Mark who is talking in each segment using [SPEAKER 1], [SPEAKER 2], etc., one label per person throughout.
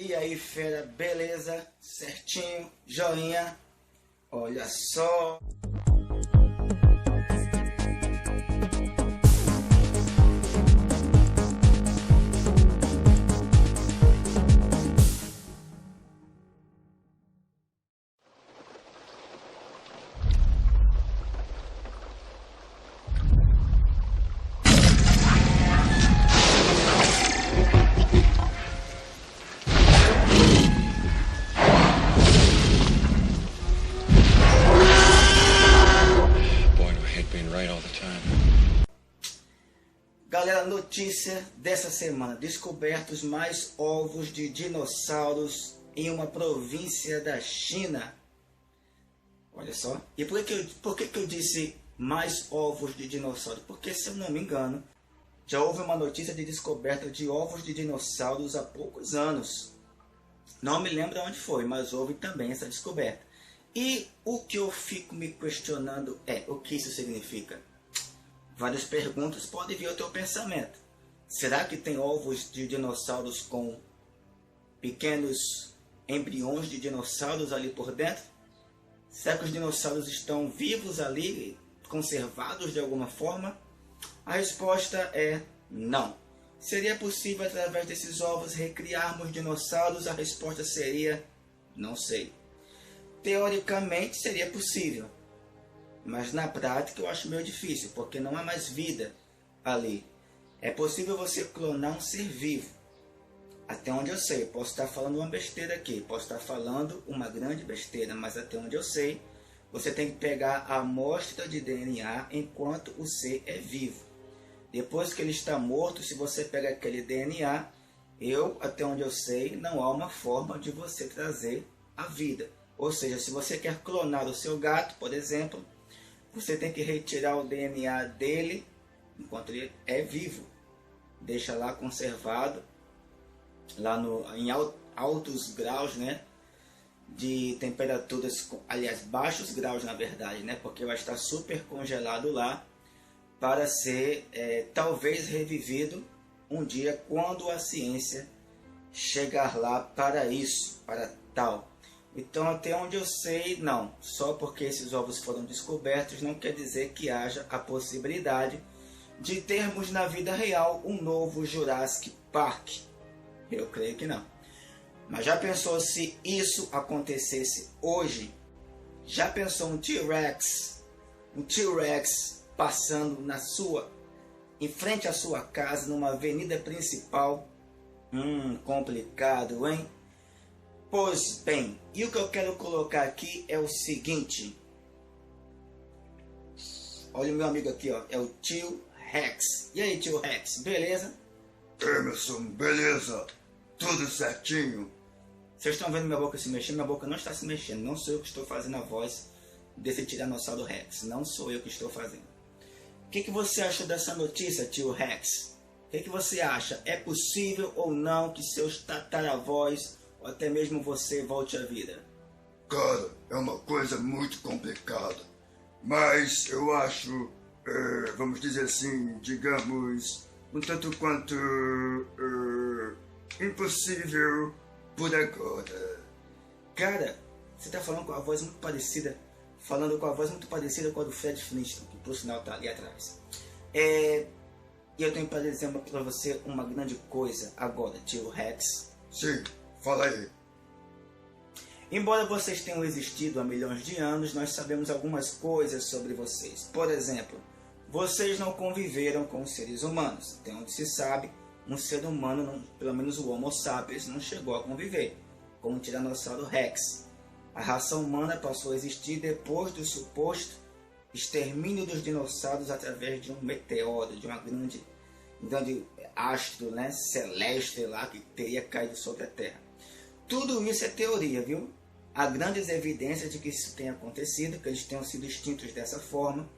[SPEAKER 1] E aí, fera, beleza? Certinho? Joinha? Olha só! Galera, notícia dessa semana: descobertos mais ovos de dinossauros em uma província da China. Olha só. E por que eu disse mais ovos de dinossauro? Porque, se eu não me engano, já houve uma notícia de descoberta de ovos de dinossauros há poucos anos. Não me lembro onde foi, mas houve também essa descoberta. E o que eu fico me questionando é: o que isso significa? Várias perguntas podem vir ao teu pensamento. Será que tem ovos de dinossauros com pequenos embriões de dinossauros ali por dentro? Será que os dinossauros estão vivos ali, conservados de alguma forma? A resposta é não. Seria possível, através desses ovos, recriarmos dinossauros? A resposta seria não sei. Teoricamente seria possível, mas na prática eu acho meio difícil, porque não há mais vida ali. É possível você clonar um ser vivo. Até onde eu sei, posso estar falando uma besteira aqui, posso estar falando uma grande besteira, mas até onde eu sei, você tem que pegar a amostra de DNA enquanto o ser é vivo. Depois que ele está morto, se você pega aquele DNA, até onde eu sei, não há uma forma de você trazer a vida. Ou seja, se você quer clonar o seu gato, por exemplo, você tem que retirar o DNA dele enquanto ele é vivo. Deixa lá conservado, lá em altos graus, né, de temperaturas, aliás, baixos graus na verdade, né, porque vai estar super congelado lá para ser talvez revivido um dia quando a ciência chegar lá para isso, para tal. Então, até onde eu sei, não. Só porque esses ovos foram descobertos não quer dizer que haja a possibilidade de termos na vida real um novo Jurassic Park. Eu creio que não. Mas já pensou se isso acontecesse hoje? Já pensou um T-Rex passando em frente à sua casa, numa avenida principal? Complicado, hein? Pois bem, e o que eu quero colocar aqui é o seguinte. Olha o meu amigo aqui, ó, é o Tio Rex. E aí, Tio Rex, beleza?
[SPEAKER 2] Emerson, beleza? Tudo certinho?
[SPEAKER 1] Vocês estão vendo minha boca se mexer? Minha boca não está se mexendo. Não sou eu que estou fazendo a voz desse Tiranossauro Rex. Não sou eu que estou fazendo. O que você achou dessa notícia, Tio Rex? O que você acha? É possível ou não que seus tataravós ou até mesmo você volte à vida?
[SPEAKER 2] Cara, é uma coisa muito complicada. Mas eu acho, vamos dizer assim, digamos, um tanto quanto impossível por agora.
[SPEAKER 1] Cara, você tá falando com a voz muito parecida, com a do Fred Flintstone, que por sinal tá ali atrás. E eu tenho para dizer para você uma grande coisa agora, Tio Rex.
[SPEAKER 2] Sim. Fala aí.
[SPEAKER 1] Embora vocês tenham existido há milhões de anos, nós sabemos algumas coisas sobre vocês. Por exemplo, vocês não conviveram com os seres humanos. Até onde se sabe, um ser humano, pelo menos o Homo sapiens, não chegou a conviver com o Tiranossauro Rex. A raça humana passou a existir depois do suposto extermínio dos dinossauros através de um meteoro, de um grande astro, né, celeste lá que teria caído sobre a Terra. Tudo isso é teoria, viu? Há grandes evidências de que isso tenha acontecido, que eles tenham sido extintos dessa forma,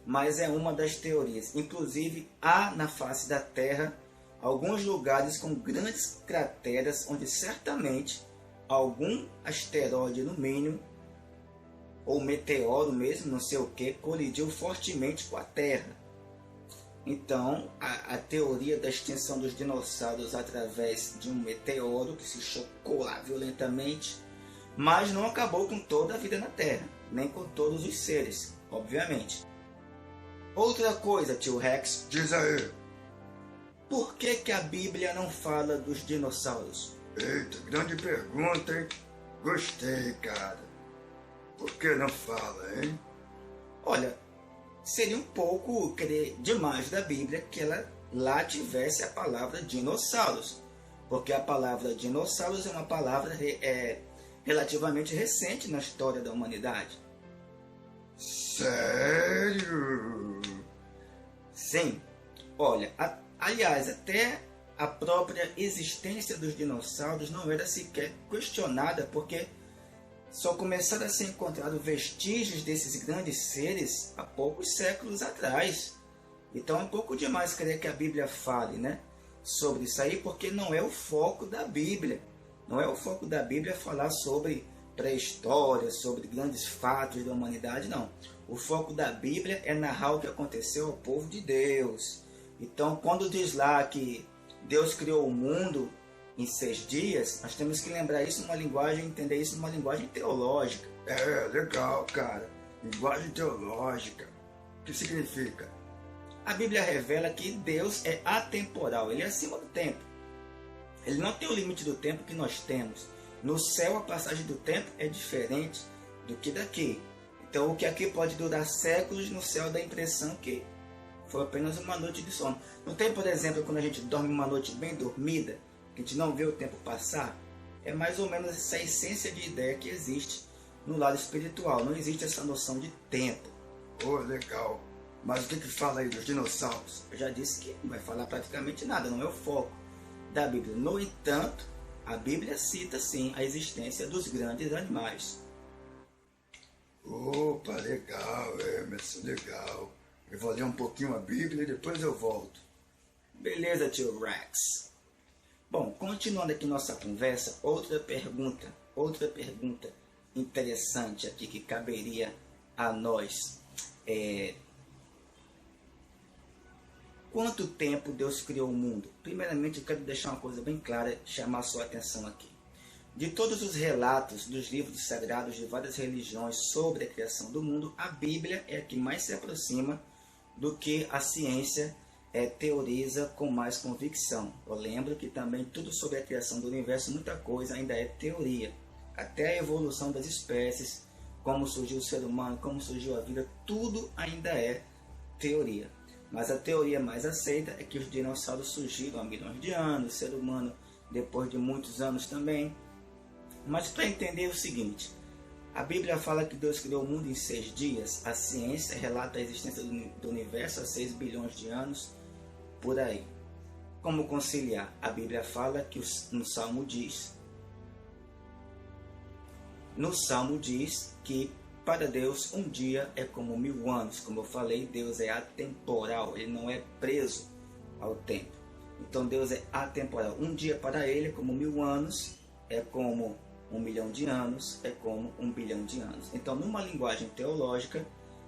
[SPEAKER 1] mas é uma das teorias. Inclusive, há na face da Terra alguns lugares com grandes crateras onde certamente algum asteroide, no mínimo, ou meteoro mesmo, não sei o que, colidiu fortemente com a Terra. Então, a teoria da extinção dos dinossauros através de um meteoro que se chocou lá violentamente, mas não acabou com toda a vida na Terra, nem com todos os seres, obviamente. Outra coisa, tio Rex,
[SPEAKER 2] Diz aí.
[SPEAKER 1] por que que a Bíblia não fala dos dinossauros?
[SPEAKER 2] Eita, grande pergunta, hein? Gostei, cara. Por que não fala, hein?
[SPEAKER 1] Olha, seria um pouco querer demais da Bíblia que ela lá tivesse a palavra dinossauros, porque a palavra dinossauros é uma palavra relativamente recente na história da humanidade.
[SPEAKER 2] Sério?
[SPEAKER 1] Sim, olha, aliás, até a própria existência dos dinossauros não era sequer questionada, porque só começaram a ser encontrados vestígios desses grandes seres há poucos séculos atrás. Então é um pouco demais querer que a Bíblia fale, né, sobre isso aí, porque não é o foco da Bíblia. Não é o foco da Bíblia falar sobre pré-história, sobre grandes fatos da humanidade, não. O foco da Bíblia é narrar o que aconteceu ao povo de Deus. Então, quando diz lá que Deus criou o mundo em 6 dias, nós temos que lembrar isso numa linguagem, entender isso numa linguagem teológica.
[SPEAKER 2] É, legal, cara. Linguagem teológica. O que significa?
[SPEAKER 1] A Bíblia revela que Deus é atemporal, ele é acima do tempo. Ele não tem o limite do tempo que nós temos. No céu, a passagem do tempo é diferente do que daqui. Então, o que aqui pode durar séculos, no céu dá a impressão que foi apenas uma noite de sono. Não tem, por exemplo, quando a gente dorme uma noite bem dormida, que a gente não vê o tempo passar? É mais ou menos essa essência de ideia que existe no lado espiritual. Não existe essa noção de tempo.
[SPEAKER 2] Oh, legal. Mas o que fala aí dos dinossauros?
[SPEAKER 1] Eu já disse que não vai falar praticamente nada, não é o foco da Bíblia. No entanto, a Bíblia cita sim a existência dos grandes animais.
[SPEAKER 2] Opa, legal, Emerson, legal. Eu vou ler um pouquinho a Bíblia e depois eu volto.
[SPEAKER 1] Beleza, tio Rex. Bom, continuando aqui nossa conversa, outra pergunta interessante aqui que caberia a nós. Quanto tempo Deus criou o mundo? Primeiramente, eu quero deixar uma coisa bem clara, chamar a sua atenção aqui. De todos os relatos dos livros sagrados de várias religiões sobre a criação do mundo, a Bíblia é a que mais se aproxima do que a ciência teoriza com mais convicção. Eu lembro que também tudo sobre a criação do universo, muita coisa ainda é teoria. Até a evolução das espécies, como surgiu o ser humano, como surgiu a vida, tudo ainda é teoria. Mas a teoria mais aceita é que os dinossauros surgiram há milhões de anos, o ser humano depois de muitos anos também. Mas para entender o seguinte, a Bíblia fala que Deus criou o mundo em 6 dias, a ciência relata a existência do universo há 6 bilhões de anos, por aí. Como conciliar? A Bíblia fala que no Salmo diz que para Deus um dia é como 1000 anos. Como eu falei, Deus é atemporal, ele não é preso ao tempo. Então Deus é atemporal. Um dia para ele é como 1000 anos, é como 1 milhão de anos, é como 1 bilhão de anos. Então, numa linguagem teológica,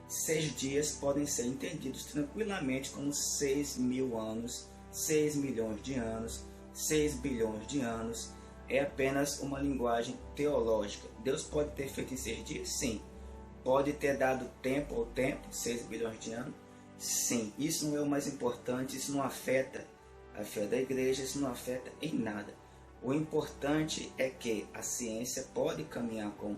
[SPEAKER 1] 6 dias podem ser entendidos tranquilamente como 6.000 anos, 6 milhões de anos, 6 bilhões de anos. É apenas uma linguagem teológica. Deus pode ter feito em 6 dias? Sim. Pode ter dado tempo ao tempo, 6 bilhões de anos? Sim. Isso não é o mais importante, isso não afeta a fé da igreja, isso não afeta em nada. O importante é que a ciência pode caminhar com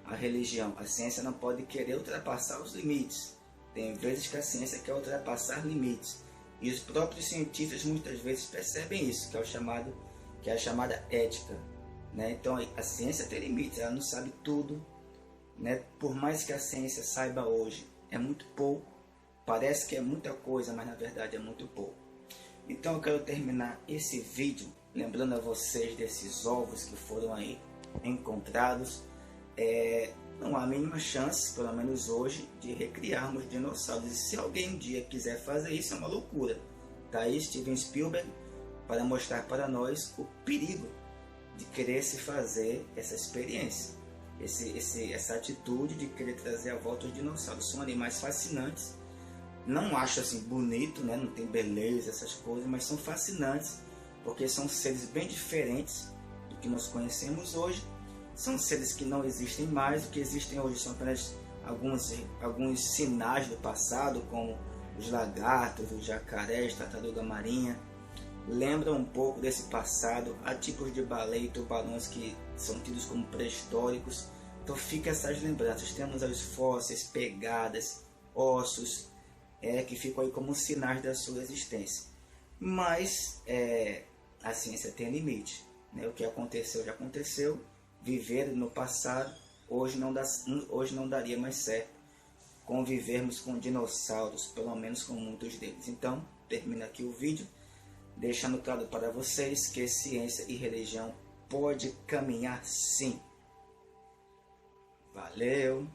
[SPEAKER 1] a religião. A ciência não pode querer ultrapassar os limites. Tem vezes que a ciência quer ultrapassar limites. E os próprios cientistas muitas vezes percebem isso, que é a chamada ética. Né? Então a ciência tem limites, ela não sabe tudo. Né? Por mais que a ciência saiba hoje, é muito pouco. Parece que é muita coisa, mas na verdade é muito pouco. Então eu quero terminar esse vídeo lembrando a vocês desses ovos que foram aí encontrados. Não há a mínima chance, pelo menos hoje, de recriarmos dinossauros. E se alguém um dia quiser fazer isso, é uma loucura. Tá aí Steven Spielberg para mostrar para nós o perigo de querer se fazer essa experiência. Essa atitude de querer trazer à volta os dinossauros. São animais fascinantes, Não acho assim bonito, né? Não tem beleza, essas coisas, mas são fascinantes, porque são seres bem diferentes do que nós conhecemos hoje. São seres que não existem mais, o que existem hoje são apenas alguns sinais do passado, como os lagartos, os jacarés, tartaruga marinha. Lembram um pouco desse passado. Há tipos de baleia e tubarões que são tidos como pré-históricos. Então fica essas lembranças. Temos os fósseis, pegadas, ossos, que ficam aí como sinais da sua existência. Mas a ciência tem limite, né? O que aconteceu já aconteceu. Viver no passado hoje não daria mais certo convivermos com dinossauros, pelo menos com muitos deles. Então termina aqui o vídeo, deixando claro para vocês que ciência e religião pode caminhar sim. Valeu!